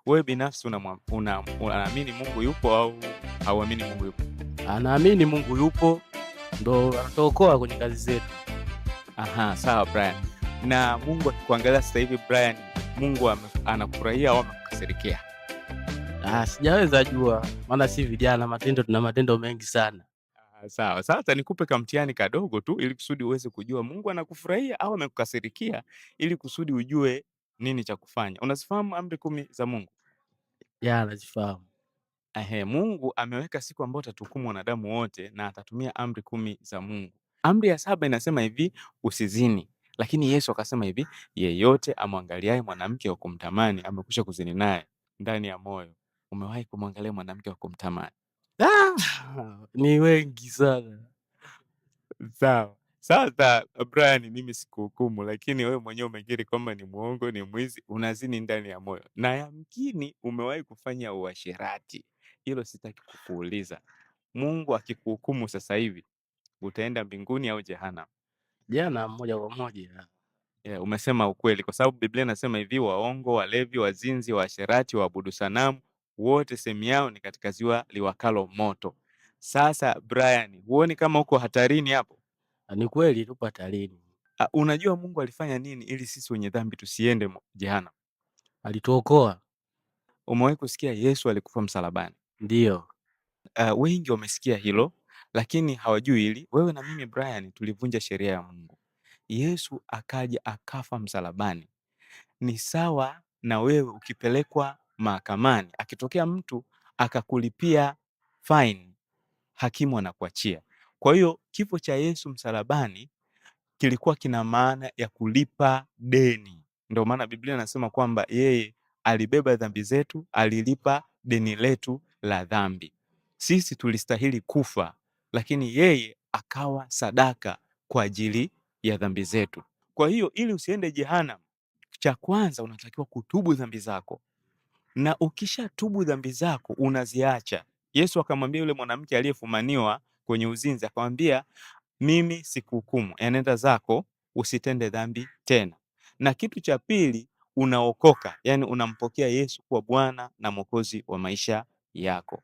wewe binafsi unaamini Mungu yupo au hauamini Mungu yupo? Anaamini Mungu yupo, ndo anatuokoa kwenye kazi zetu. Aha, sawa Brian. Na Mungu akikuangalia sasa hivi Brian, Mungu anakufurahia au anakukasirikia? Sijaweza jua, maana si vijana, tuna matendo mengi sana. Sawa. Sasa nikupe kamtihani kadogo tu ili kusudi uweze kujua Mungu anakufurahia au amekukasirikia, ili kusudi ujue nini cha kufanya. Unazifahamu amri 10 za Mungu? Nazifahamu. Ehe, Mungu ameweka siku ambayo atatuhukumu wanadamu wote na atatumia amri 10 za Mungu. Amri ya 7 inasema hivi, usizini. Lakini Yesu akasema hivi, yeyote amwangaliaye mwanamke wa kumtamani amekwisha kuzini naye ndani ya moyo. Umewahi kumwangalia mwanamke wa kumtamani? Ni wengi sana. Sawa. Sasa Brian, mimi sikuhukumu, lakini wewe mwenyewe umekiri kwamba ni mwongo, ni mwizi, unazini ndani ya moyo, na yamkini umewahi kufanya uasherati. Hilo sitaki kukuuliza. Mungu akikuhukumu sasa hivi utaenda mbinguni au jehanamu? Jana moja kwa moja. Yeah, umesema ukweli, kwa sababu Biblia inasema hivi, waongo, walevi, wazinzi, waasherati, waabudu sanamu, wote sehemu yao ni katika ziwa liwakalo moto. Sasa Brian, huoni kama uko hatarini hapo? Ni kweli tupo hatarini. Unajua Mungu alifanya nini ili sisi wenye dhambi tusiende jehanamu? Alituokoa. Umewahi kusikia Yesu alikufa msalabani? Ndiyo. Wengi wamesikia hilo, lakini hawajui hili. Wewe na mimi Brian, tulivunja sheria ya Mungu. Yesu akaja akafa msalabani. Ni sawa na wewe ukipelekwa mahakamani, akitokea mtu akakulipia fine, hakimu anakuachia. Kwa hiyo kifo cha Yesu msalabani kilikuwa kina maana ya kulipa deni. Ndio maana Biblia inasema kwamba yeye alibeba dhambi zetu, alilipa deni letu la dhambi. Sisi tulistahili kufa, lakini yeye akawa sadaka kwa ajili ya dhambi zetu. Kwa hiyo ili usiende jehanamu, cha kwanza unatakiwa kutubu dhambi zako, na ukishatubu dhambi zako unaziacha. Yesu akamwambia yule mwanamke aliyefumaniwa kwenye uzinzi, akamwambia mimi sikuhukumu, enenda zako usitende dhambi tena. Na kitu cha pili, unaokoka, yani unampokea Yesu kuwa Bwana na Mwokozi wa maisha yako.